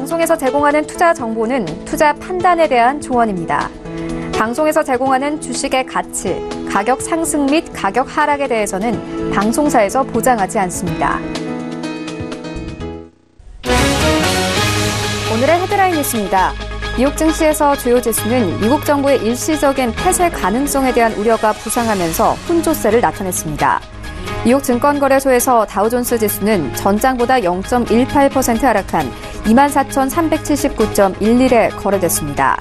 방송에서 제공하는 투자 정보는 투자 판단에 대한 조언입니다. 방송에서 제공하는 주식의 가치, 가격 상승 및 가격 하락에 대해서는 방송사에서 보장하지 않습니다. 오늘의 헤드라인 뉴스입니다. 미국 증시에서 주요 지수는 미국 정부의 일시적인 폐쇄 가능성에 대한 우려가 부상하면서 혼조세를 나타냈습니다. 미국 증권거래소에서 다우존스 지수는 전장보다 0.18% 하락한 24,379.11에 거래됐습니다.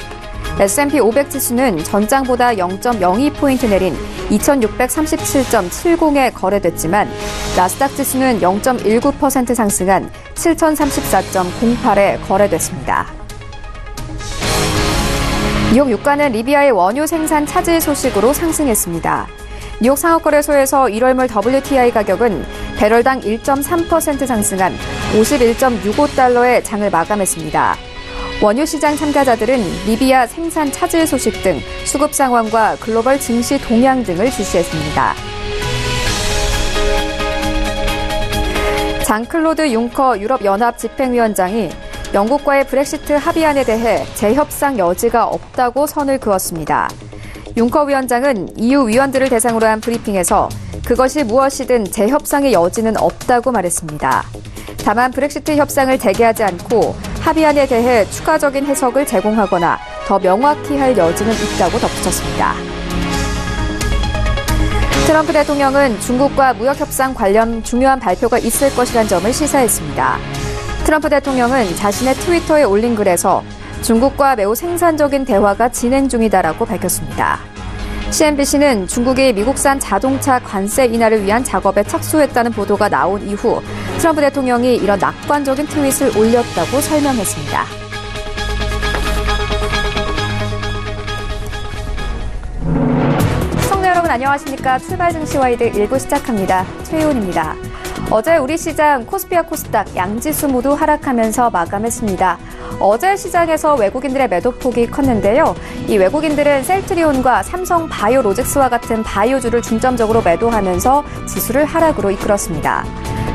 S&P 500 지수는 전장보다 0.02포인트 내린 2,637.70에 거래됐지만 나스닥 지수는 0.19% 상승한 7,034.08에 거래됐습니다. 뉴욕 유가는 리비아의 원유 생산 차질 소식으로 상승했습니다. 뉴욕 상업거래소에서 1월물 WTI 가격은 배럴당 1.3% 상승한 51.65달러에 장을 마감했습니다. 원유 시장 참가자들은 리비아 생산 차질 소식 등 수급 상황과 글로벌 증시 동향 등을 주시했습니다. 장클로드 융커 유럽연합 집행위원장이 영국과의 브렉시트 합의안에 대해 재협상 여지가 없다고 선을 그었습니다. 융커 위원장은 EU 위원들을 대상으로 한 브리핑에서 그것이 무엇이든 재협상의 여지는 없다고 말했습니다. 다만 브렉시트 협상을 재개하지 않고 합의안에 대해 추가적인 해석을 제공하거나 더 명확히 할 여지는 있다고 덧붙였습니다. 트럼프 대통령은 중국과 무역협상 관련 중요한 발표가 있을 것이란 점을 시사했습니다. 트럼프 대통령은 자신의 트위터에 올린 글에서 중국과 매우 생산적인 대화가 진행 중이다라고 밝혔습니다. CNBC는 중국이 미국산 자동차 관세 인하를 위한 작업에 착수했다는 보도가 나온 이후 트럼프 대통령이 이런 낙관적인 트윗을 올렸다고 설명했습니다. 시청자 여러분 안녕하십니까? 출발 증시 와이드 1부 시작합니다. 최희원입니다. 어제 우리 시장 코스피와 코스닥 양지수 모두 하락하면서 마감했습니다. 어제 시장에서 외국인들의 매도폭이 컸는데요. 이 외국인들은 셀트리온과 삼성 바이오로직스와 같은 바이오주를 중점적으로 매도하면서 지수를 하락으로 이끌었습니다.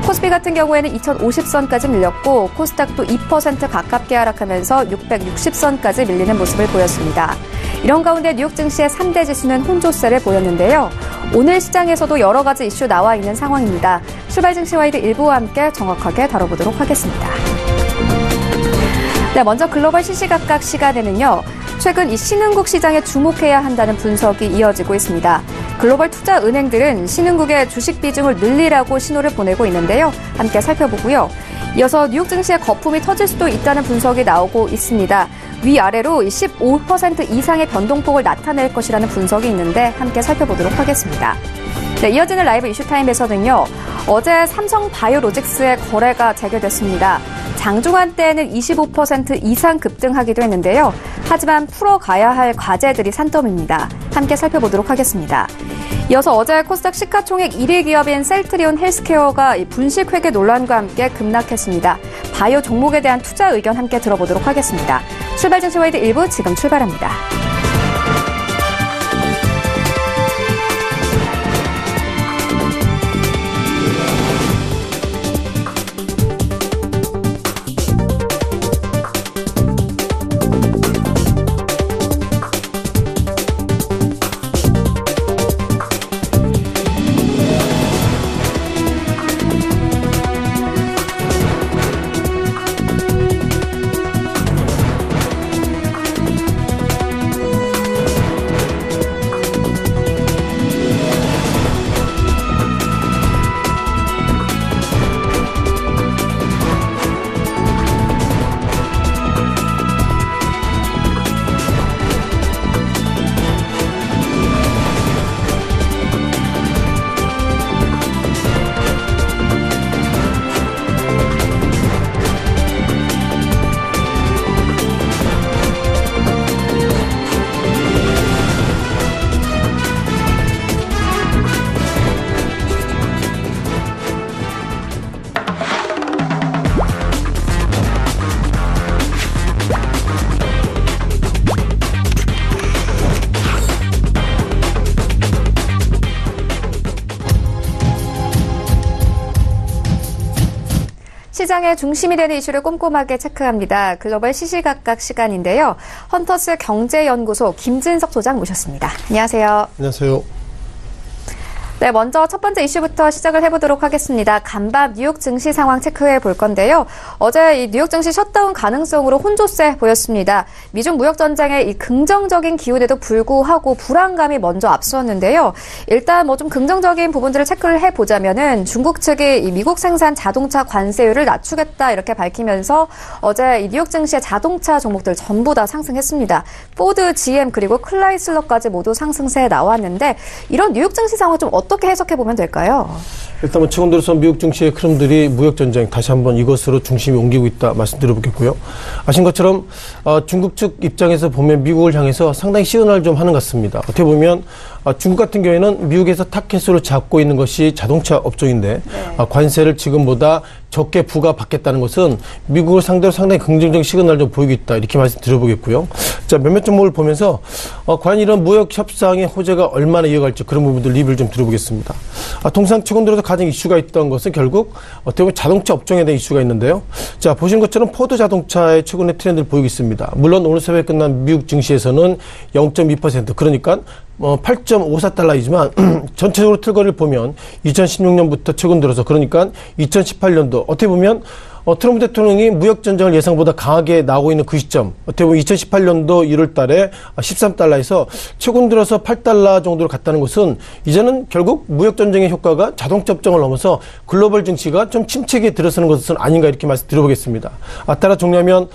코스피 같은 경우에는 2050선까지 밀렸고 코스닥도 2% 가깝게 하락하면서 660선까지 밀리는 모습을 보였습니다. 이런 가운데 뉴욕 증시의 3대 지수는 혼조세를 보였는데요. 오늘 시장에서도 여러 가지 이슈 나와 있는 상황입니다. 출발 증시 와이드 1부와 함께 정확하게 다뤄보도록 하겠습니다. 네, 먼저 글로벌 시시각각 시간에는요. 최근 이 신흥국 시장에 주목해야 한다는 분석이 이어지고 있습니다. 글로벌 투자 은행들은 신흥국의 주식 비중을 늘리라고 신호를 보내고 있는데요. 함께 살펴보고요. 이어서 뉴욕 증시의 거품이 터질 수도 있다는 분석이 나오고 있습니다. 위아래로 15% 이상의 변동폭을 나타낼 것이라는 분석이 있는데 함께 살펴보도록 하겠습니다. 네, 이어지는 라이브 이슈타임에서는요. 어제 삼성 바이오로직스의 거래가 재개됐습니다. 장중한 때에는 25% 이상 급등하기도 했는데요. 하지만 풀어가야 할 과제들이 산더미입니다. 함께 살펴보도록 하겠습니다. 이어서 어제 코스닥 시가총액 1위 기업인 셀트리온 헬스케어가 분식 회계 논란과 함께 급락했습니다. 바이오 종목에 대한 투자 의견 함께 들어보도록 하겠습니다. 출발 증시 와이드 1부 지금 출발합니다. 시장의 중심이 되는 이슈를 꼼꼼하게 체크합니다. 글로벌 시시각각 시간인데요. 헌터스 경제연구소 김진석 소장 모셨습니다. 안녕하세요. 안녕하세요. 네, 먼저 첫 번째 이슈부터 시작을 해보도록 하겠습니다. 간밤 뉴욕 증시 상황 체크해 볼 건데요. 어제 이 뉴욕 증시 셧다운 가능성으로 혼조세 보였습니다. 미중 무역 전쟁의 이 긍정적인 기운에도 불구하고 불안감이 먼저 앞섰는데요. 일단 뭐 좀 긍정적인 부분들을 체크를 해보자면은 중국 측이 이 미국 생산 자동차 관세율을 낮추겠다 이렇게 밝히면서 어제 이 뉴욕 증시의 자동차 종목들 전부 다 상승했습니다. 포드, GM 그리고 클라이슬러까지 모두 상승세에 나왔는데 이런 뉴욕 증시 상황 좀 어떻게 해석해 보면 될까요? 일단 최근 들어서 미국 증시의 흐름들이 무역 전쟁 다시 한번 이것으로 중심이 옮기고 있다 말씀드려보겠고요. 아신 것처럼 중국 측 입장에서 보면 미국을 향해서 상당히 시그널을 좀 하는 것 같습니다. 어떻게 보면 중국 같은 경우에는 미국에서 타켓으로 잡고 있는 것이 자동차 업종인데 관세를 지금보다 적게 부과받겠다는 것은 미국을 상대로 상당히 긍정적인 시그널을 좀 보이고 있다 이렇게 말씀드려보겠고요. 자, 몇몇 종목을 보면서 과연 이런 무역 협상의 호재가 얼마나 이어갈지 그런 부분들 리뷰를 좀 들어보겠습니다. 통상 최근 들어서 가장 이슈가 있던 것은 결국 어떻게 보면 자동차 업종에 대한 이슈가 있는데요. 자, 보시는 것처럼 포드 자동차의 최근의 트렌드를 보이고 있습니다. 물론 오늘 새벽에 끝난 미국 증시에서는 0.2% 그러니까 8.54달러이지만 전체적으로 틀거리를 보면 2016년부터 최근 들어서 그러니까 2018년도 어떻게 보면 트럼프 대통령이 무역 전쟁을 예상보다 강하게 나오고 있는 그 시점 어떻게 보면 2018년도 1월 달에 13달러에서 최근 들어서 8달러 정도로 갔다는 것은 이제는 결국 무역 전쟁의 효과가 자동차 업종을 넘어서 글로벌 증시가 좀 침체기에 들어서는 것은 아닌가 이렇게 말씀드려보겠습니다. 따라 정리하면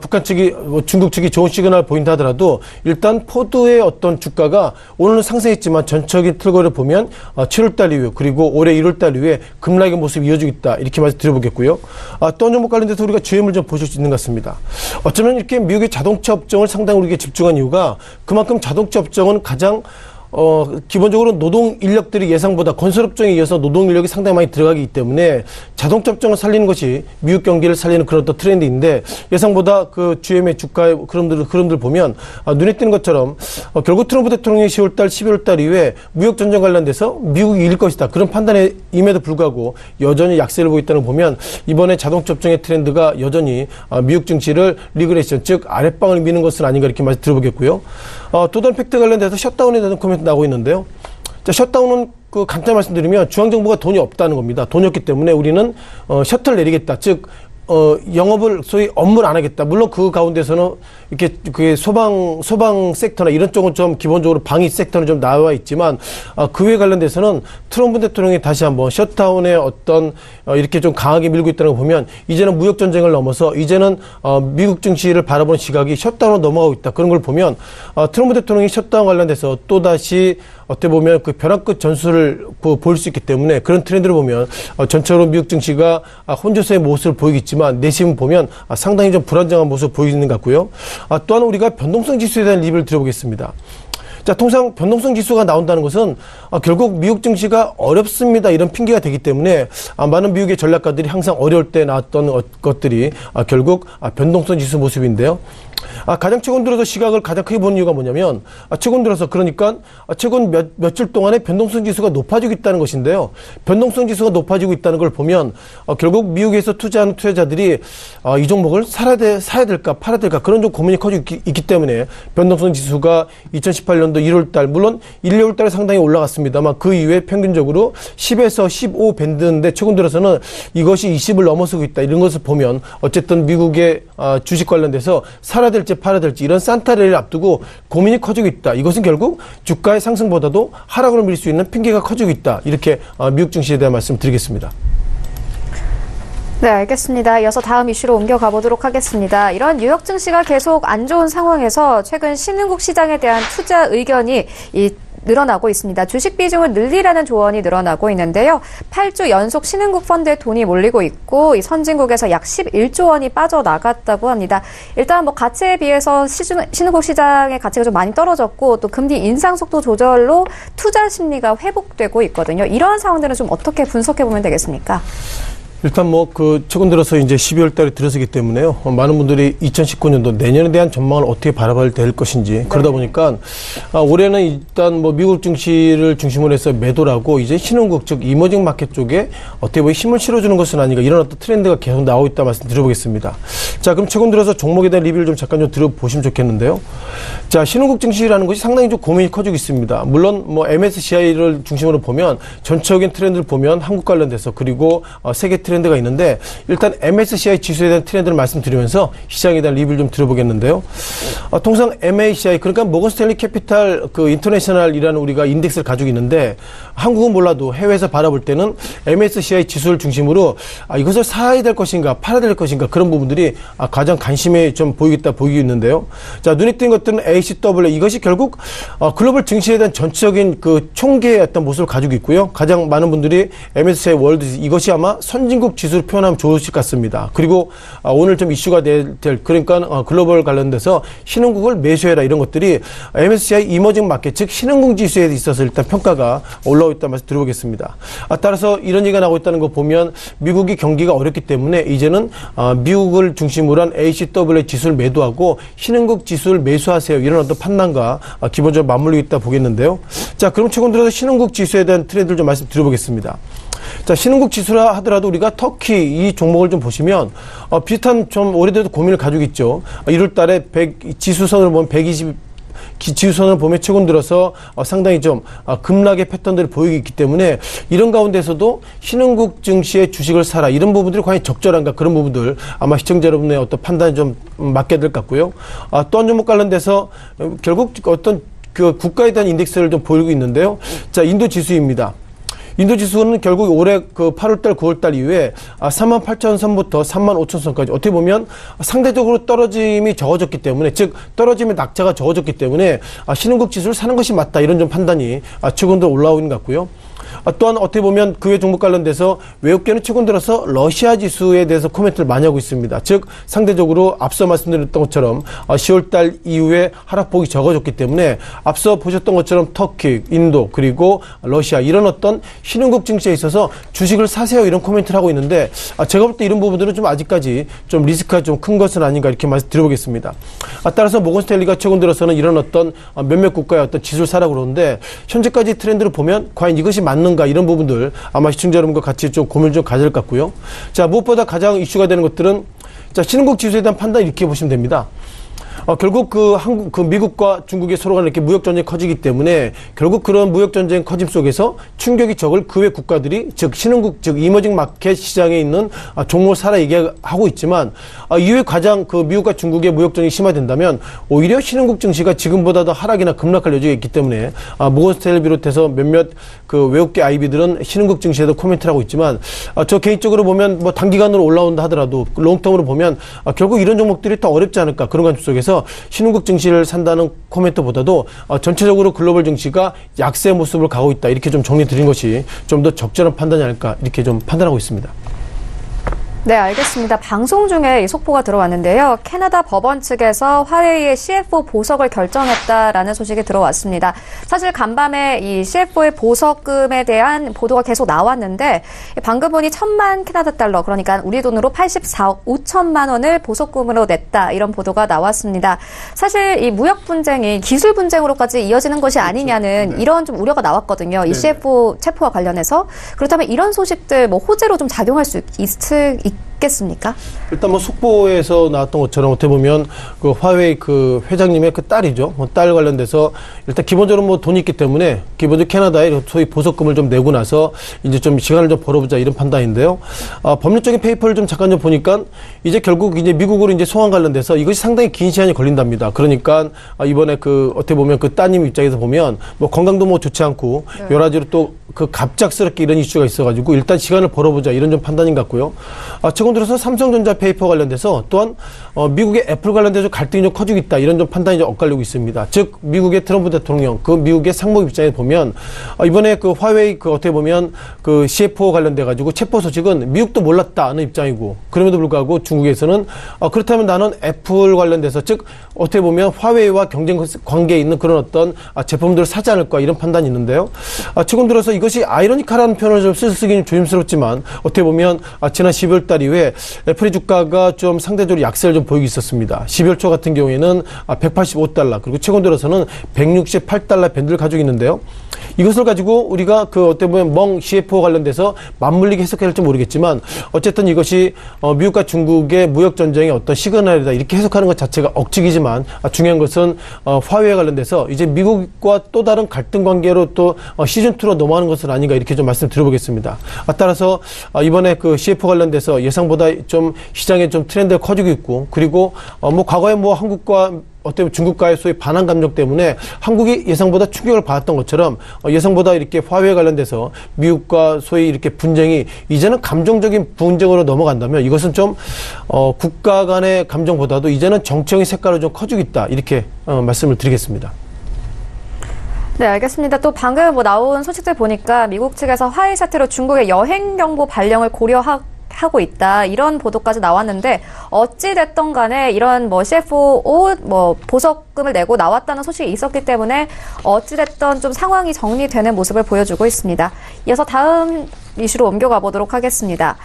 북한 측이 중국 측이 좋은 시그널을 보인다 하더라도 일단 포드의 어떤 주가가 오늘은 상승했지만 전적인 틀거리를 보면 7월달 이후 그리고 올해 1월달 이후에 급락의 모습이 이어지고 있다 이렇게 말씀드려보겠고요. 또 종목 관련돼서 우리가 GM을 좀 보실 수 있는 것 같습니다. 어쩌면 이렇게 미국의 자동차 업종을 상당히 우리가 집중한 이유가 그만큼 자동차 업종은 가장 기본적으로 노동 인력들이 예상보다 건설업종에 이어서 노동 인력이 상당히 많이 들어가기 때문에 자동차 업종을 살리는 것이 미국 경기를 살리는 그런 또 트렌드인데 예상보다 그 GM의 주가의 흐름들 보면 눈에 띄는 것처럼 결국 트럼프 대통령이 10월달, 11월달 이후에 무역 전쟁 관련돼서 미국이 이길 것이다. 그런 판단임에도 불구하고 여전히 약세를 보고 있다는 걸 보면 이번에 자동차 업종의 트렌드가 여전히 미국 증시를 리그레이션, 즉 아랫방을 미는 것은 아닌가 이렇게 말씀 들어보겠고요. 또 다른 팩트 관련돼서 셧다운에 대한 코멘트 나오고 있는데요. 자, 셧다운은 간단히 말씀드리면 중앙정부가 돈이 없다는 겁니다. 돈이 없기 때문에 우리는 셔틀 내리겠다. 즉 영업을 소위 업무를 안 하겠다. 물론 그 가운데서는 이렇게 그 소방 섹터나 이런 쪽은 좀 기본적으로 방위 섹터는 좀 나와 있지만 그 외에 관련돼서는 트럼프 대통령이 다시 한번 셧다운의 어떤 이렇게 좀 강하게 밀고 있다는 걸 보면 이제는 무역 전쟁을 넘어서 이제는 미국 증시를 바라보는 시각이 셧다운으로 넘어가고 있다. 그런 걸 보면 트럼프 대통령이 셧다운 관련돼서 또 다시 어떻게 보면 그 벼랑 끝 전술을 보일 수 있기 때문에 그런 트렌드를 보면 전체적으로 미국 증시가 혼조세의 모습을 보이겠지만 내심 보면 상당히 좀 불안정한 모습을 보이는 것 같고요. 또한 우리가 변동성 지수에 대한 리뷰를 드려보겠습니다. 자, 통상 변동성 지수가 나온다는 것은 결국 미국 증시가 어렵습니다. 이런 핑계가 되기 때문에 많은 미국의 전략가들이 항상 어려울 때 나왔던 것들이 결국 변동성 지수 모습인데요. 가장 최근 들어서 시각을 가장 크게 보는 이유가 뭐냐면 최근 들어서 그러니까 최근 며칠 동안에 변동성 지수가 높아지고 있다는 것인데요. 변동성 지수가 높아지고 있다는 걸 보면 결국 미국에서 투자하는 투자자들이 이 종목을 사야 될까 팔아야 될까 그런 좀 고민이 커지고 있기 때문에 변동성 지수가 2018년도 1월달 물론 1, 2월달에 상당히 올라갔습니다만 그 이후에 평균적으로 10에서 15 밴드인데 최근 들어서는 이것이 20을 넘어서고 있다. 이런 것을 보면 어쨌든 미국의 주식 관련돼서 사야 될지 팔아야 될지 이런 산타레를 앞두고 고민이 커지고 있다. 이것은 결국 주가의 상승보다도 하락으로 밀 수 있는 핑계가 커지고 있다. 이렇게 미국 증시에 대한 말씀 드리겠습니다. 네, 알겠습니다. 이어서 다음 이슈로 옮겨가 보도록 하겠습니다. 이런 뉴욕 증시가 계속 안 좋은 상황에서 최근 신흥국 시장에 대한 투자 의견이 늘어나고 있습니다. 주식 비중을 늘리라는 조언이 늘어나고 있는데요. 8주 연속 신흥국 펀드에 돈이 몰리고 있고 이 선진국에서 약 11조 원이 빠져나갔다고 합니다. 일단 뭐 가치에 비해서 신흥국 시장의 가치가 좀 많이 떨어졌고 또 금리 인상 속도 조절로 투자 심리가 회복되고 있거든요. 이러한 상황들은 좀 어떻게 분석해 보면 되겠습니까? 일단 최근 들어서 이제 12월 달에 들어서기 때문에요. 많은 분들이 2019년도 내년에 대한 전망을 어떻게 바라봐야 될 것인지 그러다 보니까 올해는 일단 미국 증시를 중심으로 해서 매도라고 이제 신흥국 즉 이머징 마켓 쪽에 어떻게 보면 힘을 실어주는 것은 아닌가 이런 어떤 트렌드가 계속 나오고 있다 말씀드려보겠습니다. 자, 그럼 최근 들어서 종목에 대한 리뷰를 좀 잠깐 좀 들어보시면 좋겠는데요. 자, 신흥국 증시라는 것이 상당히 좀 고민이 커지고 있습니다. 물론 MSCI를 중심으로 보면 전체적인 트렌드를 보면 한국 관련돼서 그리고 세계 트렌드가 있는데 일단 MSCI 지수에 대한 트렌드를 말씀드리면서 시장에 대한 리뷰를 좀 들어보겠는데요. 통상 MACI 그러니까 모건 스탠리 캐피탈 인터내셔널이라는 우리가 인덱스를 가지고 있는데 한국은 몰라도 해외에서 바라볼 때는 MSCI 지수를 중심으로 이것을 사야 될 것인가 팔아야 될 것인가 그런 부분들이 가장 관심이 좀 보이고 있는데요. 자, 눈에 띈 것들은 ACWA 이것이 결국 글로벌 증시에 대한 전체적인 그 총계의 어떤 모습을 가지고 있고요. 가장 많은 분들이 MSCI 월드 이것이 아마 선진국 지수를 표현하면 좋으실 것 같습니다. 그리고 오늘 좀 이슈가 될 그러니까 글로벌 관련돼서 신흥국을 매수해라 이런 것들이 MSCI 이머징 마켓 즉 신흥국 지수에 있어서 일단 평가가 올라오고 있다는 말씀 드려보겠습니다. 따라서 이런 얘기가 나오고 있다는 거 보면 미국이 경기가 어렵기 때문에 이제는 미국을 중심으로 한 ACWA 지수를 매도하고 신흥국 지수를 매수하세요. 이런 어떤 판단과 기본적으로 맞물리고 있다 보겠는데요. 자, 그럼 최근 들어서 신흥국 지수에 대한 트렌드를 좀 말씀드려보겠습니다. 자, 신흥국 지수라 하더라도 우리가 터키 이 종목을 좀 보시면 비슷한 좀 오래돼도 고민을 가지고 있죠. 1월 달에 지수선을 보면 120 지수선을 보면 최근 들어서 상당히 좀 급락의 패턴들을 보이고 있기 때문에 이런 가운데서도 신흥국 증시의 주식을 사라 이런 부분들이 과연 적절한가 그런 부분들 아마 시청자 여러분의 어떤 판단이 좀 맞게 될 것 같고요. 또 한 종목 관련돼서 결국 어떤 그 국가에 대한 인덱스를 좀 보이고 있는데요. 자, 인도 지수입니다. 인도 지수는 결국 올해 그 8월달, 9월달 이후에 38,000선부터 35,000선까지 어떻게 보면 상대적으로 떨어짐이 적어졌기 때문에 즉 떨어짐의 낙차가 적어졌기 때문에 신흥국 지수를 사는 것이 맞다 이런 좀 판단이 최근 들어 올라오고 있는 것 같고요. 또한 어떻게 보면 그 외 종목 관련돼서 외국계는 최근 들어서 러시아 지수에 대해서 코멘트를 많이 하고 있습니다. 즉 상대적으로 앞서 말씀드렸던 것처럼 10월달 이후에 하락폭이 적어졌기 때문에 앞서 보셨던 것처럼 터키, 인도 그리고 러시아 이런 어떤 신흥국 증시에 있어서 주식을 사세요 이런 코멘트를 하고 있는데 제가 볼 때 이런 부분들은 좀 아직까지 좀 리스크가 좀 큰 것은 아닌가 이렇게 말씀드려보겠습니다. 따라서 모건 스탠리가 최근 들어서는 이런 어떤 몇몇 국가의 어떤 지수를 사라고 그러는데 현재까지 트렌드를 보면 과연 이것이 맞는가 이런 부분들 아마 시청자 여러분과 같이 좀 고민을 좀 가질 것 같고요. 자, 무엇보다 가장 이슈가 되는 것들은 자, 신흥국 지수에 대한 판단 이렇게 보시면 됩니다. 결국 미국과 중국의 서로 간에 이렇게 무역전쟁이 커지기 때문에 결국 그런 무역전쟁 커짐 속에서 충격이 적을 그 외 국가들이 즉 신흥국, 즉 이머징 마켓 시장에 있는 종목을 사라 얘기하고 있지만 이후에 가장 그 미국과 중국의 무역전쟁이 심화된다면 오히려 신흥국 증시가 지금보다 더 하락이나 급락할 여지가 있기 때문에 모건 스탠리를 비롯해서 몇몇 그 외국계 IB들은 신흥국 증시에도 코멘트를 하고 있지만 저 개인적으로 보면 단기간으로 올라온다 하더라도 롱텀으로 보면 결국 이런 종목들이 더 어렵지 않을까 그런 관점 속에서 신흥국 증시를 산다는 코멘트보다도 전체적으로 글로벌 증시가 약세 모습을 가고 있다 이렇게 좀 정리 드린 것이 좀 더 적절한 판단이 아닐까 이렇게 좀 판단하고 있습니다. 네, 알겠습니다. 방송 중에 이 속보가 들어왔는데요. 캐나다 법원 측에서 화웨이의 CFO 보석을 결정했다라는 소식이 들어왔습니다. 사실 간밤에 이 CFO의 보석금에 대한 보도가 계속 나왔는데 방금 보니 1,000만 캐나다 달러 그러니까 우리 돈으로 84억 5천만 원을 보석금으로 냈다 이런 보도가 나왔습니다. 사실 이 무역 분쟁이 기술 분쟁으로까지 이어지는 것이 아니냐는 이런 좀 우려가 나왔거든요. 이 CFO 체포와 관련해서 그렇다면 이런 소식들 호재로 좀 작용할 수 있겠습니까? 일단 속보에서 나왔던 것처럼 어떻게 보면 그 화웨이 그 회장님의 그 딸이죠. 딸 관련돼서 일단 기본적으로 돈이 있기 때문에 기본적으로 캐나다에 소위 보석금을 좀 내고 나서 이제 좀 시간을 좀 벌어보자 이런 판단인데요. 법률적인 페이퍼를 좀 잠깐 좀 보니까 이제 결국 이제 미국으로 이제 소환 관련돼서 이것이 상당히 긴 시간이 걸린답니다. 그러니까 이번에 어떻게 보면 그 따님 입장에서 보면 건강도 좋지 않고 여러 가지로 또 그 갑작스럽게 이런 이슈가 있어가지고 일단 시간을 벌어보자 이런 좀 판단인 것 같고요. 최근 최근 들어서 삼성전자 페이퍼 관련돼서 또한 미국의 애플 관련돼서 갈등이 좀 커지고 있다. 이런 좀 판단이 좀 엇갈리고 있습니다. 즉 미국의 트럼프 대통령, 그 미국의 상무 입장에 보면 이번에 그 화웨이 그 어떻게 보면 그 CFO 관련돼 가지고 체포 소식은 미국도 몰랐다는 입장이고, 그럼에도 불구하고 중국에서는 그렇다면 나는 애플 관련돼서 즉 어떻게 보면 화웨이와 경쟁 관계에 있는 그런 어떤 제품들을 사지 않을까 이런 판단이 있는데요. 최근 들어서 이것이 아이러니컬한 표현을 좀 쓰기는 조심스럽지만 어떻게 보면 지난 12월 달 이후에 애플의 주가가 좀 상대적으로 약세를 좀 보이고 있었습니다. 12월 초 같은 경우에는 185달러, 그리고 최근 들어서는 168달러 밴드를 가지고 있는데요. 이것을 가지고 우리가 그 어떻게 보면 멍 CFO 관련돼서 맞물리게 해석해야 할지 모르겠지만 어쨌든 이것이 미국과 중국의 무역 전쟁의 어떤 시그널이다 이렇게 해석하는 것 자체가 억측이지만 중요한 것은 화웨이와 관련돼서 이제 미국과 또 다른 갈등 관계로 또 시즌2로 넘어가는 것은 아닌가 이렇게 좀 말씀 드려보겠습니다. 따라서 이번에 그 CFO 관련돼서 예상보다 좀 시장에 좀 트렌드가 커지고 있고, 그리고 뭐 과거에 뭐 한국과 어떻게 보면 중국과의 소위 반한 감정 때문에 한국이 예상보다 충격을 받았던 것처럼 예상보다 이렇게 화웨이 관련돼서 미국과 소위 이렇게 분쟁이 이제는 감정적인 분쟁으로 넘어간다면 이것은 좀 국가 간의 감정보다도 이제는 정치적인 색깔로 좀 커지고 있다 이렇게 말씀을 드리겠습니다. 네, 알겠습니다. 또 방금 뭐 나온 소식들 보니까 미국 측에서 화웨이 사태로 중국의 여행 경보 발령을 고려하고 있다, 이런 보도까지 나왔는데, 어찌 됐던 간에 이런 뭐 CFO 뭐 보석금을 내고 나왔다는 소식이 있었기 때문에 어찌 됐던 좀 상황이 정리되는 모습을 보여주고 있습니다. 이어서 다음 이슈로 옮겨가 보도록 하겠습니다.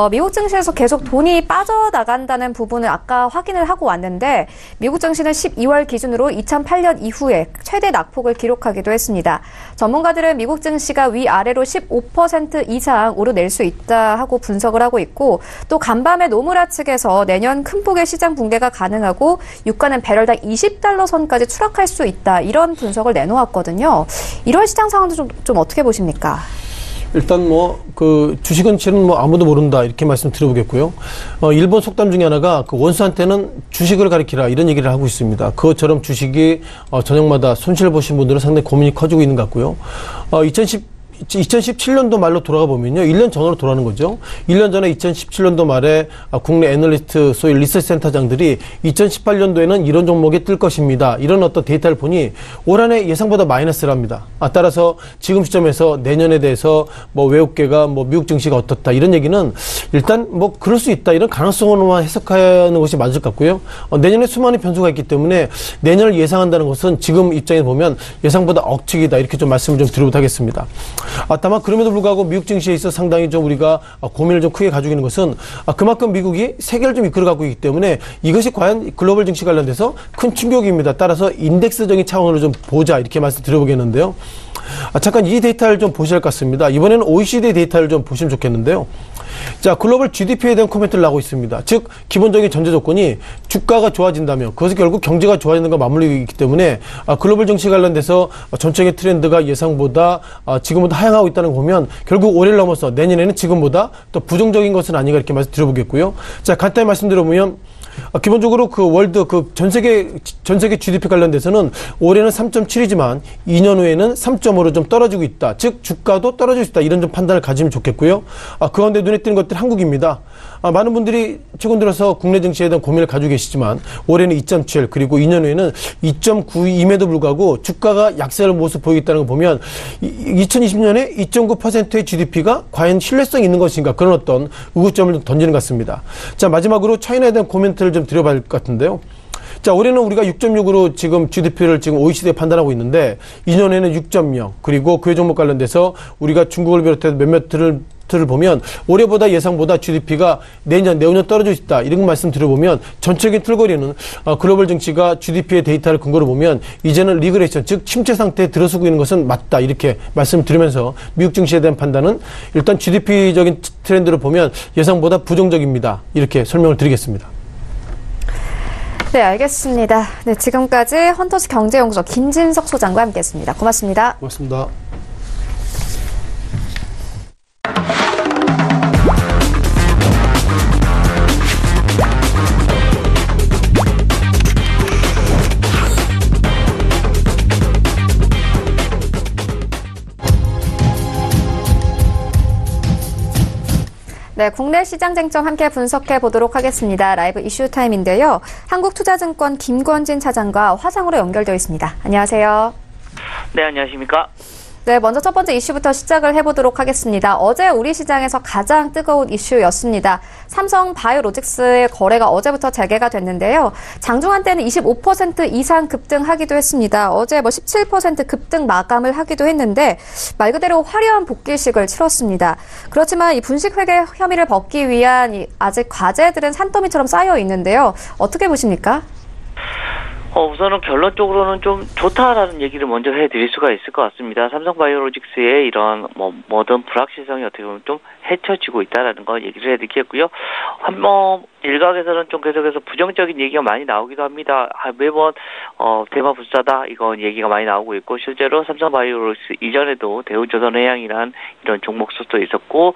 미국 증시에서 계속 돈이 빠져나간다는 부분을 아까 확인을 하고 왔는데, 미국 증시는 12월 기준으로 2008년 이후에 최대 낙폭을 기록하기도 했습니다. 전문가들은 미국 증시가 위아래로 15% 이상 오르낼 수 있다 하고 분석을 하고 있고, 또 간밤에 노무라 측에서 내년 큰 폭의 시장 붕괴가 가능하고 유가는 배럴당 20달러 선까지 추락할 수 있다, 이런 분석을 내놓았거든요. 이런 시장 상황도 좀 어떻게 보십니까? 일단 그 주식은 실은 아무도 모른다 이렇게 말씀 드려보겠고요. 일본 속담 중에 하나가 그 원수한테는 주식을 가리키라 이런 얘기를 하고 있습니다. 그것처럼 주식이 저녁마다 손실을 보신 분들은 상당히 고민이 커지고 있는 것 같고요. 2017년도 말로 돌아가 보면요, 1년 전으로 돌아가는 거죠. 1년 전에 2017년도 말에 국내 애널리스트 소위 리서치 센터장들이 2018년도에는 이런 종목이 뜰 것입니다, 이런 어떤 데이터를 보니 올 한해 예상보다 마이너스랍니다. 따라서 지금 시점에서 내년에 대해서 뭐 외국계가 뭐 미국 증시가 어떻다 이런 얘기는 일단 뭐 그럴 수 있다 이런 가능성으로만 해석하는 것이 맞을 것 같고요. 내년에 수많은 변수가 있기 때문에 내년을 예상한다는 것은 지금 입장에 보면 예상보다 억측이다 이렇게 좀 말씀을 좀 드려보도록 하겠습니다. 다만 그럼에도 불구하고 미국 증시에 있어 상당히 좀 우리가 고민을 좀 크게 가지고 있는 것은 그만큼 미국이 세계를 좀 이끌어가고 있기 때문에 이것이 과연 글로벌 증시 관련돼서 큰 충격입니다. 따라서 인덱스적인 차원으로 좀 보자 이렇게 말씀 드려보겠는데요. 잠깐 이 데이터를 좀 보셔야 할 것 같습니다. 이번에는 OECD 데이터를 좀 보시면 좋겠는데요. 자, 글로벌 GDP에 대한 코멘트를 나오고 있습니다. 즉, 기본적인 전제 조건이 주가가 좋아진다면 그것이 결국 경제가 좋아지는 것과 맞물리고 있기 때문에 글로벌 증시 관련돼서 전체적인 트렌드가 예상보다 지금보다 하향하고 있다는 거 보면 결국 올해를 넘어서 내년에는 지금보다 또 부정적인 것은 아닌가 이렇게 말씀드려보겠고요. 자, 간단히 말씀드려보면 기본적으로 그 월드 전 세계 GDP 관련돼서는 올해는 3.7이지만 2년 후에는 3.5로 좀 떨어지고 있다. 즉 주가도 떨어질 수 있다. 이런 좀 판단을 가지면 좋겠고요. 그 가운데 눈에 띄는 것들이 한국입니다. 많은 분들이 최근 들어서 국내 증시에 대한 고민을 가지고 계시지만 올해는 2.7 그리고 2년 후에는 2.9임에도 불구하고 주가가 약세를 모습 보이겠다는 걸 보면 2020년에 2.9%의 GDP가 과연 신뢰성이 있는 것인가 그런 어떤 의구점을 좀 던지는 것 같습니다. 자, 마지막으로 차이나에 대한 코멘트를 좀 드려봐야 할 것 같은데요. 자, 올해는 우리가 6.6으로 지금 GDP를 지금 OECD에 판단하고 있는데 2년에는 6.0 그리고 그 종목 관련돼서 우리가 중국을 비롯해서 몇몇들을 보면 올해보다 예상보다 GDP가 내년 떨어질 수 있다. 이런 말씀 드려보면 전체적인 틀거리는 글로벌 증시가 GDP의 데이터를 근거로 보면 이제는 리그레이션, 즉 침체 상태에 들어서고 있는 것은 맞다. 이렇게 말씀드리면서 미국 증시에 대한 판단은 일단 GDP적인 트렌드를 보면 예상보다 부정적입니다. 이렇게 설명을 드리겠습니다. 네, 알겠습니다. 네, 지금까지 헌터스 경제연구소 김진석 소장과 함께했습니다. 고맙습니다. 고맙습니다. 네, 국내 시장 쟁점 함께 분석해 보도록 하겠습니다. 라이브 이슈 타임인데요. 한국투자증권 김권진 차장과 화상으로 연결되어 있습니다. 안녕하세요. 네, 안녕하십니까? 네, 먼저 첫 번째 이슈부터 시작을 해보도록 하겠습니다. 어제 우리 시장에서 가장 뜨거운 이슈였습니다. 삼성 바이오로직스의 거래가 어제부터 재개가 됐는데요. 장중한 때는 25% 이상 급등하기도 했습니다. 어제 17% 급등 마감을 하기도 했는데 말 그대로 화려한 복귀식을 치렀습니다. 그렇지만 이 분식회계 혐의를 벗기 위한 아직 과제들은 산더미처럼 쌓여 있는데요. 어떻게 보십니까? 우선은 결론적으로는 좀 좋다라는 얘기를 먼저 해드릴 수가 있을 것 같습니다. 삼성바이오로직스의 이런 모든 불확실성이 어떻게 보면 좀 헤쳐지고 있다라는 거 얘기를 해드리겠고요. 일각에서는 좀 계속해서 부정적인 얘기가 많이 나오기도 합니다. 매번 대마불사다 이건 얘기가 많이 나오고 있고, 실제로 삼성바이오로직스 이전에도 대우조선해양이라는 이런 종목 수도 있었고,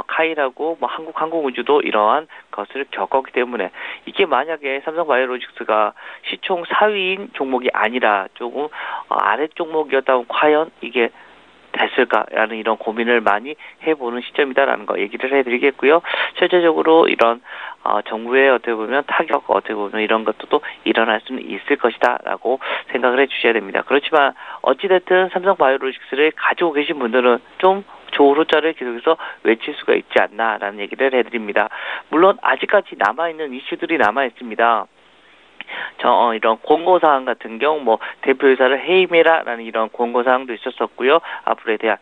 카이라고 한국항공우주도 이러한 것을 겪었기 때문에 이게 만약에 삼성바이오로직스가 시총 4위인 종목이 아니라 조금 아래 종목이었다면 과연 이게 됐을까라는 이런 고민을 많이 해보는 시점이다라는 거 얘기를 해드리겠고요. 실제적으로 이런 정부의 어떻게 보면 타격, 어떻게 보면 이런 것도 또 일어날 수는 있을 것이다라고 생각을 해주셔야 됩니다. 그렇지만 어찌됐든 삼성바이오로직스를 가지고 계신 분들은 좀 조로자를 계속해서 외칠 수가 있지 않나라는 얘기를 해드립니다. 물론 아직까지 남아있는 이슈들이 남아있습니다. 이런 권고사항 같은 경우 대표이사를 해임해라라는 이런 권고사항도 있었었고요. 앞으로에 대한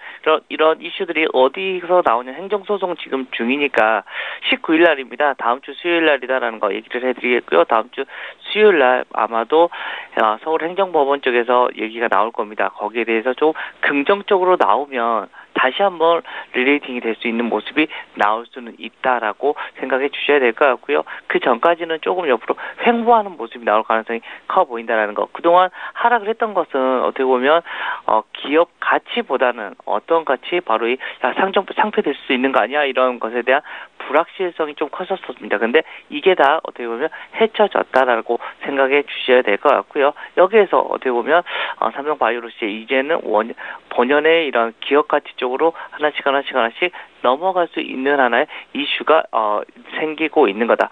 이런 이슈들이 어디서 나오냐, 행정소송 지금 중이니까 19일 날입니다. 다음 주 수요일 날이다라는 거 얘기를 해드리겠고요. 다음 주 수요일 날 아마도 서울행정법원 쪽에서 얘기가 나올 겁니다. 거기에 대해서 좀 긍정적으로 나오면 다시 한번 리레이팅이 될 수 있는 모습이 나올 수는 있다라고 생각해 주셔야 될 것 같고요. 그 전까지는 조금 옆으로 횡보하는 모습이 나올 가능성이 커 보인다라는 거. 그동안 하락을 했던 것은 어떻게 보면 기업 가치보다는 어떤 가치, 바로 이 상폐될 수 있는 거 아니야, 이런 것에 대한 불확실성이 좀 컸었습니다. 근데 이게 다 어떻게 보면 헤쳐졌다라고 생각해 주셔야 될 것 같고요. 여기에서 어떻게 보면 삼성바이오로직스의 이제는 본연의 이런 기업 가치 쪽으로 하나씩 넘어갈 수 있는 하나의 이슈가 생기고 있는 거다.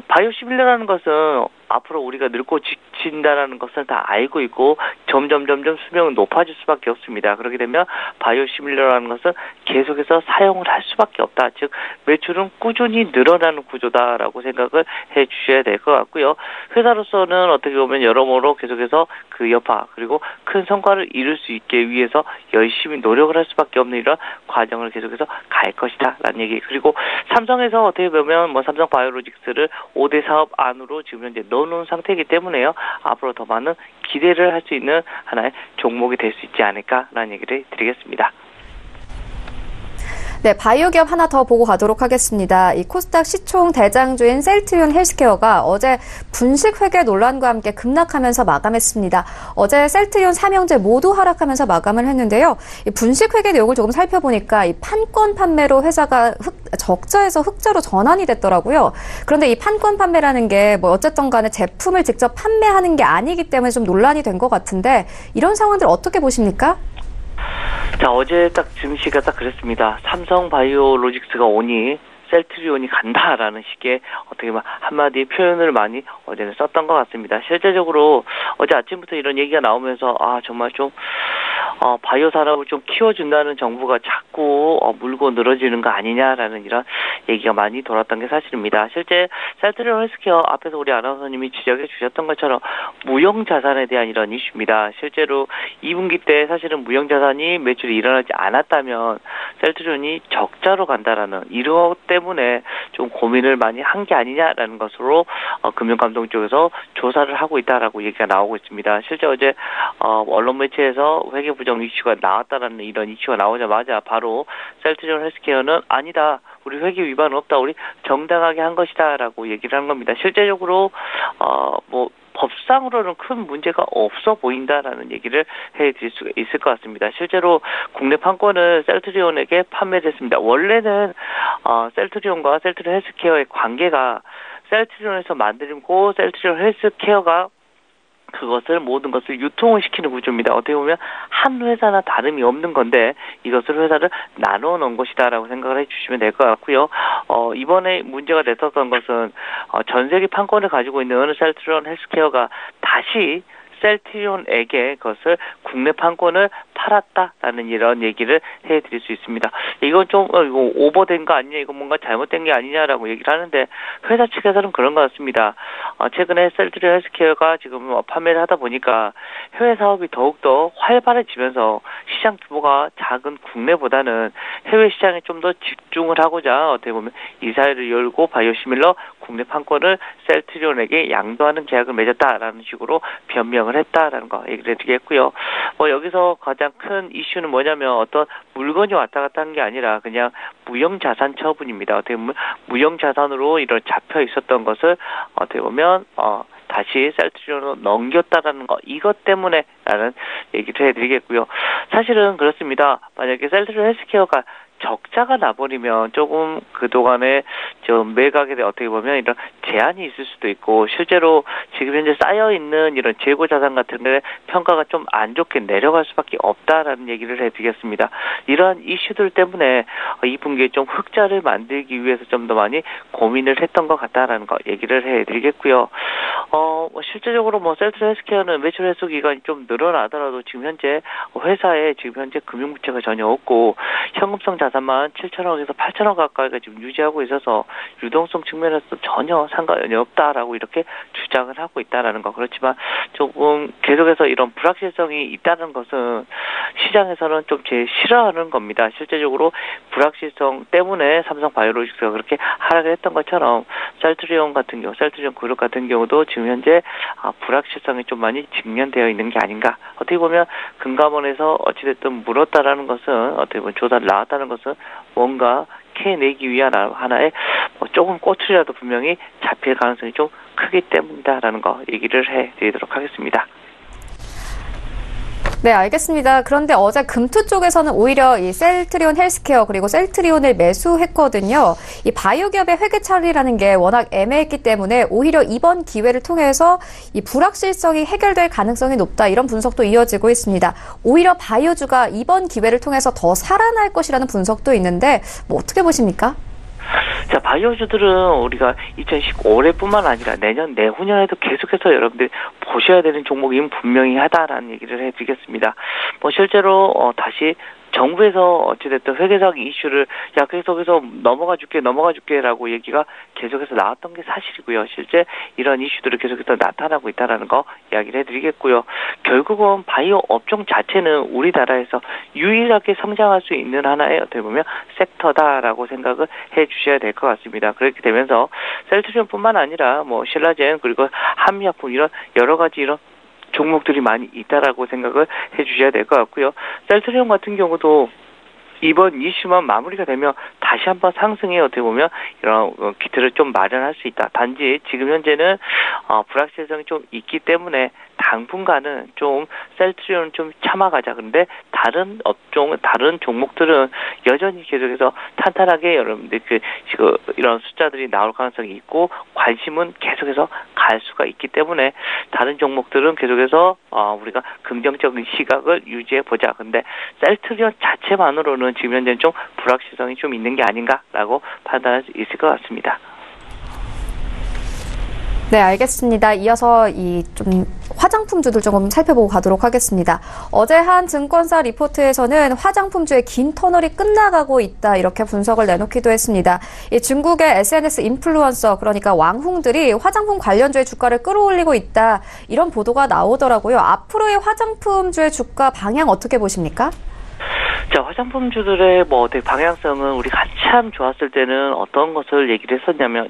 바이오시밀러라는 것은 앞으로 우리가 늙고 지친다라는 것을 다 알고 있고 점점 수명은 높아질 수밖에 없습니다. 그렇게 되면 바이오시밀러라는 것은 계속해서 사용을 할 수밖에 없다. 즉 매출은 꾸준히 늘어나는 구조다라고 생각을 해 주셔야 될 것 같고요. 회사로서는 어떻게 보면 여러모로 계속해서 그 여파 그리고 큰 성과를 이룰 수 있게 위해서 열심히 노력을 할 수밖에 없는 이런 과정을 계속해서 갈 것이다 라는 얘기. 그리고 삼성에서 어떻게 보면 삼성바이오로직스를 5대 사업 안으로 지금 현재 넣어놓은 상태이기 때문에요. 앞으로 더 많은 기대를 할 수 있는 하나의 종목이 될 수 있지 않을까라는 얘기를 드리겠습니다. 네, 바이오 기업 하나 더 보고 가도록 하겠습니다. 이 코스닥 시총 대장주인 셀트리온 헬스케어가 어제 분식회계 논란과 함께 급락하면서 마감했습니다. 어제 셀트리온 3형제 모두 하락하면서 마감을 했는데요. 이 분식회계 내용을 조금 살펴보니까 이 판권 판매로 회사가 적자에서 흑자로 전환이 됐더라고요. 그런데 이 판권 판매라는 게 어쨌든 간에 제품을 직접 판매하는 게 아니기 때문에 좀 논란이 된 것 같은데 이런 상황들 어떻게 보십니까? 자, 어제 딱 증시가 딱 그랬습니다. 삼성바이오로직스가 오니 셀트리온이 간다라는 식의 어떻게 보면 한마디 표현을 많이 어제는 썼던 것 같습니다. 실제적으로 어제 아침부터 이런 얘기가 나오면서 정말 좀 바이오 산업을 좀 키워준다는 정부가 자꾸 물고 늘어지는 거 아니냐라는 이런 얘기가 많이 돌았던 게 사실입니다. 실제 셀트리온 헬스케어 앞에서 우리 아나운서님이 지적해 주셨던 것처럼 무형자산에 대한 이런 이슈입니다. 실제로 2분기 때 사실은 무형자산이 매출이 일어나지 않았다면 셀트리온이 적자로 간다라는 이런 때문에 좀 고민을 많이 한 게 아니냐라는 것으로 금융감독 쪽에서 조사를 하고 있다라고 얘기가 나오고 있습니다. 실제 어제 언론 매체에서 회계 부정 이슈가 나왔다라는 이런 이슈가 나오자마자 바로 셀트리온 헬스케어는 아니다, 우리 회계 위반은 없다, 우리 정당하게 한 것이다라고 얘기를 한 겁니다. 실제적으로 법상으로는 큰 문제가 없어 보인다라는 얘기를 해드릴 수가 있을 것 같습니다. 실제로 국내 판권은 셀트리온에게 판매됐습니다. 원래는 셀트리온과 셀트리온 헬스케어의 관계가 셀트리온에서 만들고 셀트리온 헬스케어가 그것을 모든 것을 유통을 시키는 구조입니다. 어떻게 보면 한 회사나 다름이 없는 건데 이것을 회사를 나눠 놓은 것이다라고 생각을 해주시면 될 것 같고요. 이번에 문제가 됐었던 것은 전 세계 판권을 가지고 있는 어느 셀트리온 헬스케어가 다시 셀트리온에게 그것을 국내 판권을 팔았다라는 이런 얘기를 해드릴 수 있습니다. 이건 좀 이거 오버된 거 아니냐, 이거 뭔가 잘못된 게 아니냐라고 얘기를 하는데 회사 측에서는 그런 것 같습니다. 최근에 셀트리온 헬스케어가 지금 판매를 하다 보니까 해외 사업이 더욱더 활발해지면서 시장 규모가 작은 국내보다는 해외 시장에 좀 더 집중을 하고자 어떻게 보면 이사회를 열고 바이오시밀러 국내 판권을 셀트리온에게 양도하는 계약을 맺었다라는 식으로 변명을 했다라는 거 얘기를 드리겠고요. 여기서 가장 큰 이슈는 뭐냐면 어떤 물건이 왔다 갔다 한 게 아니라 그냥 무형자산 처분입니다. 어떻게 보면 무형자산으로 이런 잡혀 있었던 것을 어떻게 보면 다시 셀트리온으로 넘겼다라는 거, 이것 때문에라는 얘기를 해드리겠고요. 사실은 그렇습니다. 만약에 셀트리온 헬스케어가 적자가 나버리면 조금 그동안에 좀 매각에 대해 어떻게 보면 이런 제한이 있을 수도 있고 실제로 지금 현재 쌓여있는 이런 재고 자산 같은 데 평가가 좀 안 좋게 내려갈 수밖에 없다라는 얘기를 해드리겠습니다. 이러한 이슈들 때문에 이 분기에 좀 흑자를 만들기 위해서 좀 더 많이 고민을 했던 것 같다라는 거 얘기를 해드리겠고요. 실제적으로 셀트리온 헬스케어는 매출 회수 기간이 좀 늘어나더라도 지금 현재 회사에 지금 현재 금융부채가 전혀 없고 현금성 자산만 7천억에서 8천억 가까이가 지금 유지하고 있어서 유동성 측면에서 전혀 상관이 없다라고 이렇게 주장을 하고 있다라는 거. 그렇지만 조금 계속해서 이런 불확실성이 있다는 것은 시장에서는 좀 제일 싫어하는 겁니다. 실제적으로 불확실성 때문에 삼성바이오로직스가 그렇게 하락을 했던 것처럼 셀트리온 그룹 같은 경우도 지금 현재 불확실성이 좀 많이 직면되어 있는 게 아닌가. 어떻게 보면 금감원에서 어찌됐든 물었다라는 것은 어떻게 보면 조사를 나왔다는 것은 뭔가 캐내기 위한 하나의 조금 꼬투리라도 분명히 잡힐 가능성이 좀 크기 때문이다라는 거 얘기를 해드리도록 하겠습니다. 네, 알겠습니다. 그런데 어제 금투 쪽에서는 오히려 이 셀트리온 헬스케어 그리고 셀트리온을 매수했거든요. 이 바이오 기업의 회계 처리라는 게 워낙 애매했기 때문에 오히려 이번 기회를 통해서 이 불확실성이 해결될 가능성이 높다, 이런 분석도 이어지고 있습니다. 오히려 바이오주가 이번 기회를 통해서 더 살아날 것이라는 분석도 있는데 어떻게 보십니까? 자, 바이오주들은 우리가 2015년뿐만 아니라 내년, 내후년에도 계속해서 여러분들이 보셔야 되는 종목이면 분명히 하다라는 얘기를 해드리겠습니다. 실제로 다시 정부에서 어찌됐든 회계사기 이슈를 계속해서 넘어가 줄게라고 얘기가 계속해서 나왔던 게 사실이고요. 실제 이런 이슈들이 계속해서 나타나고 있다라는 거 이야기를 해드리겠고요. 결국은 바이오 업종 자체는 우리나라에서 유일하게 성장할 수 있는 하나의 어떻게 보면 섹터다라고 생각을 해주셔야 될 것 같습니다. 그렇게 되면서 셀트리온뿐만 아니라 신라젠 그리고 한미약품 이런 여러 가지 이런 종목들이 많이 있다라고 생각을 해주셔야 될 것 같고요. 셀트리온 같은 경우도 이번 이슈만 마무리가 되면 다시 한번 상승에 어떻게 보면 이런 기틀을 좀 마련할 수 있다. 단지 지금 현재는 불확실성이 좀 있기 때문에 당분간은 좀 셀트리온은 좀 참아가자. 그런데 다른 업종, 다른 종목들은 여전히 계속해서 탄탄하게 여러분들 지금 이런 숫자들이 나올 가능성이 있고 관심은 계속해서 갈 수가 있기 때문에 다른 종목들은 계속해서 우리가 긍정적인 시각을 유지해 보자. 근데 셀트리온 자체만으로는 지금 현재는 좀 불확실성이 좀 있는 게 아닌가라고 판단할 수 있을 것 같습니다. 네, 알겠습니다. 이어서 좀 화장품주들 조금 살펴보고 가도록 하겠습니다. 어제 한 증권사 리포트에서는 화장품주의 긴 터널이 끝나가고 있다, 이렇게 분석을 내놓기도 했습니다. 중국의 SNS 인플루언서, 그러니까 왕홍들이 화장품 관련주의 주가를 끌어올리고 있다, 이런 보도가 나오더라고요. 앞으로의 화장품주의 주가 방향 어떻게 보십니까? 자, 화장품주들의 방향성은 우리가 한참 좋았을 때는 어떤 것을 얘기를 했었냐면,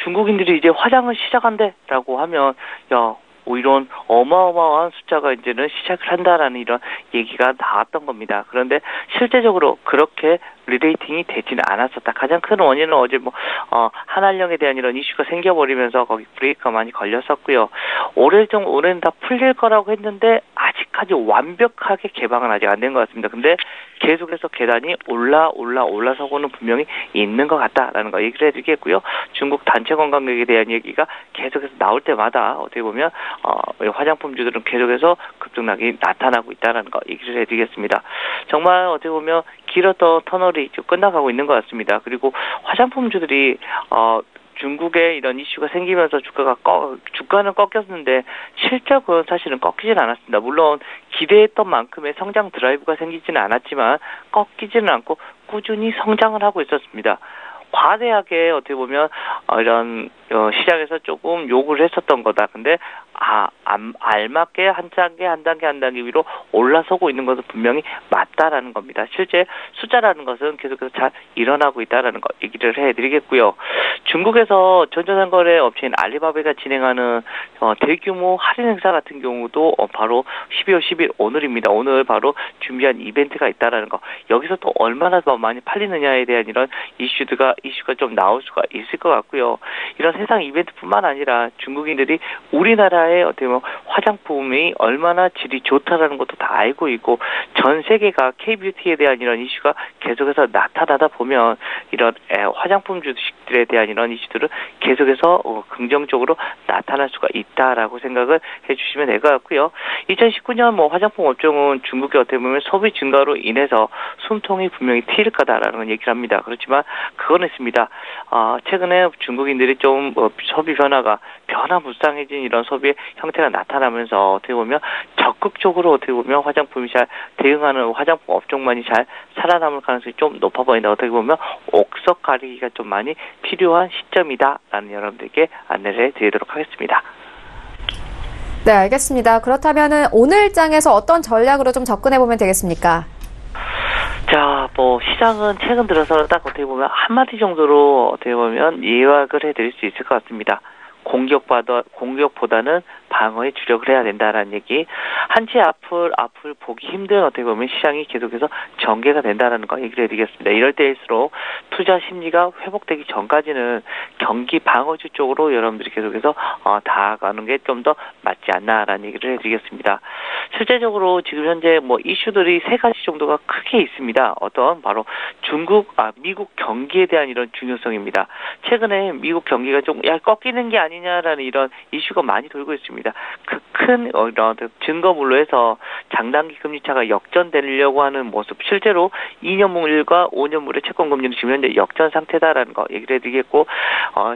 중국인들이 이제 화장을 시작한대라고 하면, 이런 어마어마한 숫자가 이제는 시작을 한다라는 이런 얘기가 나왔던 겁니다. 그런데 실제적으로 그렇게 리레이팅이 되지는 않았었다. 가장 큰 원인은 어제 한한령에 대한 이런 이슈가 생겨버리면서 거기 브레이크가 많이 걸렸었고요. 올해는 다 풀릴 거라고 했는데 아직까지 완벽하게 개방은 아직 안 된 것 같습니다. 근데 계속해서 계단이 올라서고는 분명히 있는 것 같다라는 거 얘기를 해드리겠고요. 중국 단체 관광객에 대한 얘기가 계속해서 나올 때마다 어떻게 보면 화장품주들은 계속해서 급등락이 나타나고 있다라는 거 얘기를 해드리겠습니다. 정말 어떻게 보면 길었던 터널이 좀 끝나가고 있는 것 같습니다. 그리고 화장품주들이 중국에 이런 이슈가 생기면서 주가는 꺾였는데 실적은 사실은 꺾이진 않았습니다. 물론 기대했던 만큼의 성장 드라이브가 생기지는 않았지만 꺾이지는 않고 꾸준히 성장을 하고 있었습니다. 과대하게 어떻게 보면 이런 시장에서 조금 요구를 했었던 거다. 근데 알맞게 한 단계 위로 올라서고 있는 것은 분명히 맞다라는 겁니다. 실제 숫자라는 것은 계속해서 잘 일어나고 있다라는 거 얘기를 해드리겠고요. 중국에서 전자상거래 업체인 알리바바가 진행하는 대규모 할인 행사 같은 경우도 바로 12월 10일 오늘입니다. 오늘 바로 준비한 이벤트가 있다라는 거. 여기서 또 얼마나 더 많이 팔리느냐에 대한 이런 이슈가 좀 나올 수가 있을 것 같고요. 이런 세상 이벤트뿐만 아니라 중국인들이 우리나라의 어떻게 보면 화장품이 얼마나 질이 좋다라는 것도 다 알고 있고 전 세계가 K-뷰티에 대한 이런 이슈가 계속해서 나타나다 보면 이런 화장품 주식들에 대한 이런 이슈들은 계속해서 긍정적으로 나타날 수가 있다라고 생각을 해주시면 될 것 같고요. 2019년 화장품 업종은 중국의 어떻게 보면 소비 증가로 인해서 숨통이 분명히 트일 거다라는 얘기를 합니다. 그렇지만 그건 있습니다. 최근에 중국인들이 좀 소비 변화무쌍해진 이런 소비의 형태가 나타나면서 어떻게 보면 적극적으로 어떻게 보면 화장품이 잘 대응하는 화장품 업종만이 잘 살아남을 가능성이 좀 높아 보인다. 어떻게 보면 옥석 가리기가 좀 많이 필요한 시점이다라는 여러분들께 안내를 해드리도록 하겠습니다. 네, 알겠습니다. 그렇다면은 오늘 장에서 어떤 전략으로 좀 접근해 보면 되겠습니까? 자, 시장은 최근 들어서는 딱 어떻게 보면 한마디 정도로 어떻게 보면 예약을 해드릴 수 있을 것 같습니다. 공격보다는 방어에 주력을 해야 된다라는 얘기. 한치 앞을 보기 힘든 어떻게 보면 시장이 계속해서 전개가 된다라는 거 얘기를 해드리겠습니다. 이럴 때일수록 투자 심리가 회복되기 전까지는 경기 방어주 쪽으로 여러분들이 계속해서 다가가는 게 좀 더 맞지 않나라는 얘기를 해드리겠습니다. 실제적으로 지금 현재 이슈들이 세 가지 정도가 크게 있습니다. 바로 미국 경기에 대한 이런 중요성입니다. 최근에 미국 경기가 좀 꺾이는 게 아니냐라는 이런 이슈가 많이 돌고 있습니다. 그 큰 증거물로 해서 장단기 금리차가 역전되려고 하는 모습, 실제로 2년물과 5년물의 채권금리는 지금 현재 역전 상태다라는 거 얘기를 해드리겠고,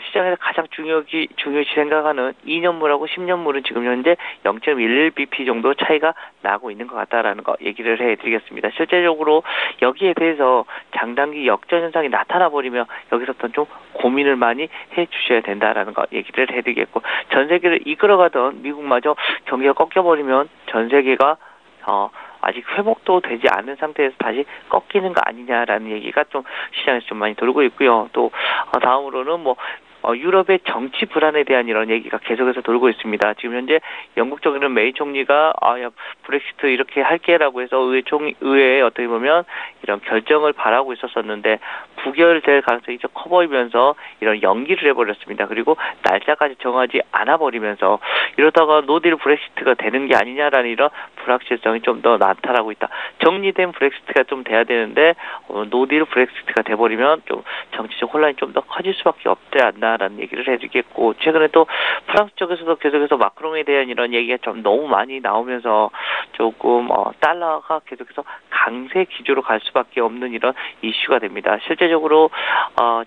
시장에서 가장 중요시 생각하는 2년물하고 10년물은 지금 현재 0.11bp 정도 차이가 나고 있는 것 같다라는 거 얘기를 해드리겠습니다. 실제적으로 여기에 대해서 장단기 역전 현상이 나타나 버리면 여기서부터 좀 고민을 많이 해주셔야 된다라는 거 얘기를 해드리겠고, 전 세계를 이끌어가던 미국마저 경기가 꺾여버리면 전 세계가 아직 회복도 되지 않은 상태에서 다시 꺾이는 거 아니냐라는 얘기가 좀 시장에서 좀 많이 돌고 있고요. 또 다음으로는 유럽의 정치 불안에 대한 이런 얘기가 계속해서 돌고 있습니다. 지금 현재 영국 쪽에는 메이 총리가 브렉시트 이렇게 할게라고 해서 의회에 어떻게 보면 이런 결정을 바라고 있었었는데 부결될 가능성이 좀 커 보이면서 이런 연기를 해버렸습니다. 그리고 날짜까지 정하지 않아 버리면서 이러다가 노딜 브렉시트가 되는 게 아니냐라는 이런 불확실성이 좀 더 나타나고 있다. 정리된 브렉시트가 좀 돼야 되는데 노딜 브렉시트가 돼버리면 좀 정치적 혼란이 좀 더 커질 수밖에 없지 않나라는 얘기를 해주겠고, 최근에 또 프랑스 쪽에서도 계속해서 마크롱에 대한 이런 얘기가 좀 너무 많이 나오면서 조금 달러가 계속해서 강세 기조로 갈 수밖에 없는 이런 이슈가 됩니다. 실제적으로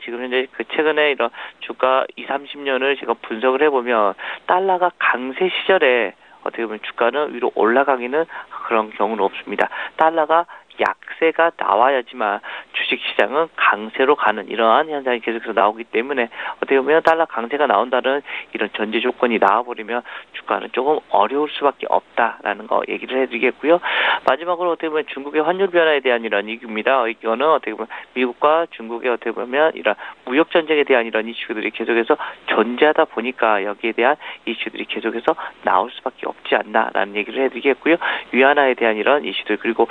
지금 현재 최근에 이런 주가 20-30년을 제가 분석을 해보면 달러가 강세 시절에 어떻게 보면 주가는 위로 올라가기는 그런 경우는 없습니다. 달러가 약세가 나와야지만 주식시장은 강세로 가는 이러한 현상이 계속해서 나오기 때문에 어떻게 보면 달러 강세가 나온다는 이런 전제 조건이 나와버리면 주가는 조금 어려울 수밖에 없다라는 거 얘기를 해드리겠고요. 마지막으로 어떻게 보면 중국의 환율 변화에 대한 이런 얘기입니다. 이거는 어떻게 보면 미국과 중국의 어떻게 보면 이런 무역 전쟁에 대한 이런 이슈들이 계속해서 존재하다 보니까 여기에 대한 이슈들이 계속해서 나올 수밖에 없지 않나라는 얘기를 해드리겠고요. 위안화에 대한 이런 이슈들, 그리고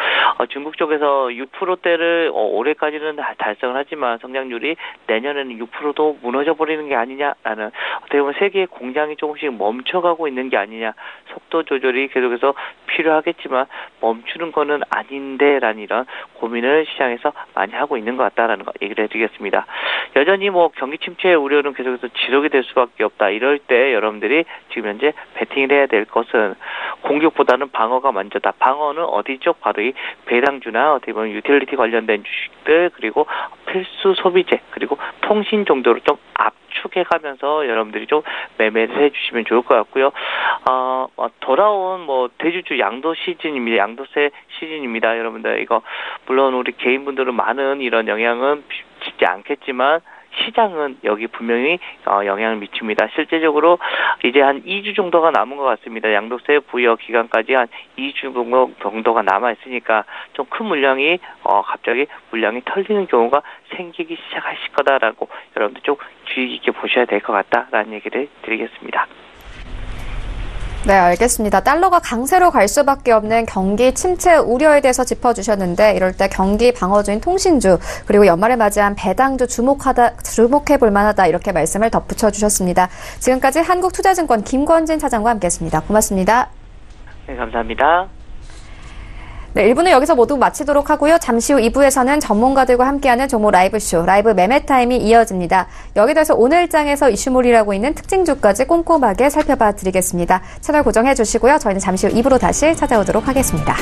중국 중국 쪽에서 6%대를 올해까지는 달성을 하지만 성장률이 내년에는 6%도 무너져 버리는 게 아니냐라는 어떻게 보면 세계의 공장이 조금씩 멈춰가고 있는 게 아니냐, 속도 조절이 계속해서 필요하겠지만 멈추는 거는 아닌데라는 이런 고민을 시장에서 많이 하고 있는 것 같다라는 거 얘기를 해드리겠습니다. 여전히 경기 침체의 우려는 계속해서 지속이 될 수밖에 없다. 이럴 때 여러분들이 지금 현재 베팅을 해야 될 것은 공격보다는 방어가 먼저다. 방어는 어디 쪽? 바로 이 배당주나 어떻게 보면 유틸리티 관련된 주식들, 그리고 필수 소비재, 그리고 통신 정도로 좀 압축해가면서 여러분들이 좀 매매를 해주시면 좋을 것 같고요. 돌아온 대주주 양도 시즌입니다. 양도세 시즌입니다. 여러분들 이거 물론 우리 개인분들은 많은 이런 영향은 미치지 않겠지만 시장은 여기 분명히 영향을 미칩니다. 실제적으로 이제 한 2주 정도가 남은 것 같습니다. 양도세 부여 기간까지 한 2주 정도가 남아있으니까 좀 큰 물량이 갑자기 물량이 털리는 경우가 생기기 시작하실 거다라고 여러분들 좀 주의 깊게 보셔야 될 것 같다라는 얘기를 드리겠습니다. 네, 알겠습니다. 달러가 강세로 갈 수밖에 없는 경기 침체 우려에 대해서 짚어주셨는데 이럴 때 경기 방어주인 통신주 그리고 연말을 맞이한 배당주 주목해볼 만하다 이렇게 말씀을 덧붙여 주셨습니다. 지금까지 한국투자증권 김권진 차장과 함께했습니다. 고맙습니다. 네, 감사합니다. 네, 1부는 여기서 모두 마치도록 하고요. 잠시 후 2부에서는 전문가들과 함께하는 종목 라이브쇼, 라이브 매매타임이 이어집니다. 여기에 대해서 오늘장에서 이슈몰이라고 있는 특징주까지 꼼꼼하게 살펴봐 드리겠습니다. 채널 고정해 주시고요. 저희는 잠시 후 2부로 다시 찾아오도록 하겠습니다.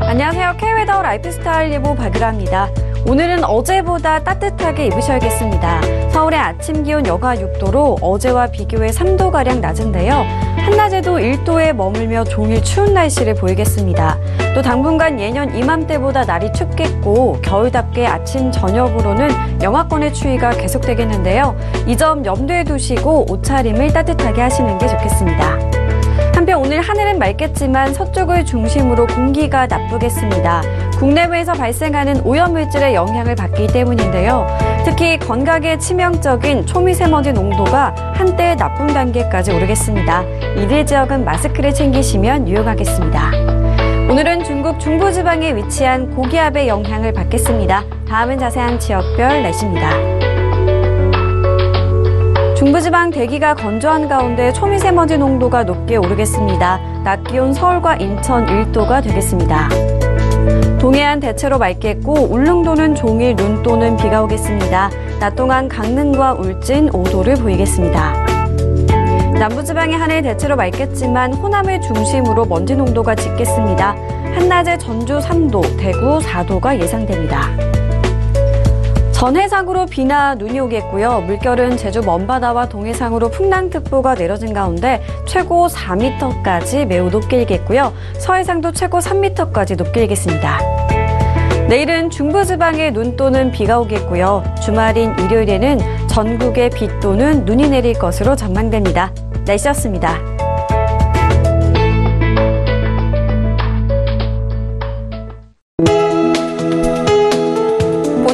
안녕하세요. K웨더 라이프스타일 예보 박유라입니다. 오늘은 어제보다 따뜻하게 입으셔야겠습니다. 서울의 아침 기온 여가 6도로 어제와 비교해 3도가량 낮은데요. 한낮에도 1도에 머물며 종일 추운 날씨를 보이겠습니다. 또 당분간 예년 이맘때보다 날이 춥겠고 겨울답게 아침 저녁으로는 영하권의 추위가 계속되겠는데요. 이 점 염두에 두시고 옷차림을 따뜻하게 하시는 게 좋겠습니다. 한편 오늘 하늘은 맑겠지만 서쪽을 중심으로 공기가 나쁘겠습니다. 국내외에서 발생하는 오염물질의 영향을 받기 때문인데요. 특히 건강에 치명적인 초미세먼지 농도가 한때 나쁨 단계까지 오르겠습니다. 이들 지역은 마스크를 챙기시면 유용하겠습니다. 오늘은 중국 중부지방에 위치한 고기압의 영향을 받겠습니다. 다음은 자세한 지역별 날씨입니다. 중부지방 대기가 건조한 가운데 초미세먼지 농도가 높게 오르겠습니다. 낮 기온 서울과 인천 1도가 되겠습니다. 동해안 대체로 맑겠고 울릉도는 종일 눈 또는 비가 오겠습니다. 낮 동안 강릉과 울진 5도를 보이겠습니다. 남부지방의 하늘 대체로 맑겠지만 호남을 중심으로 먼지 농도가 짙겠습니다. 한낮에 전주 3도, 대구 4도가 예상됩니다. 전해상으로 비나 눈이 오겠고요. 물결은 제주 먼바다와 동해상으로 풍랑특보가 내려진 가운데 최고 4m까지 매우 높게 일겠고요. 서해상도 최고 3m까지 높게 일겠습니다. 내일은 중부지방에 눈 또는 비가 오겠고요. 주말인 일요일에는 전국에 비 또는 눈이 내릴 것으로 전망됩니다. 날씨였습니다.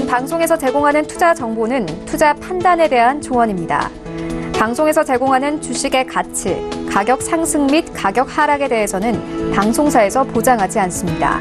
방송에서 제공하는 투자 정보는 투자 판단에 대한 조언입니다. 방송에서 제공하는 주식의 가치, 가격 상승 및 가격 하락에 대해서는 방송사에서 보장하지 않습니다.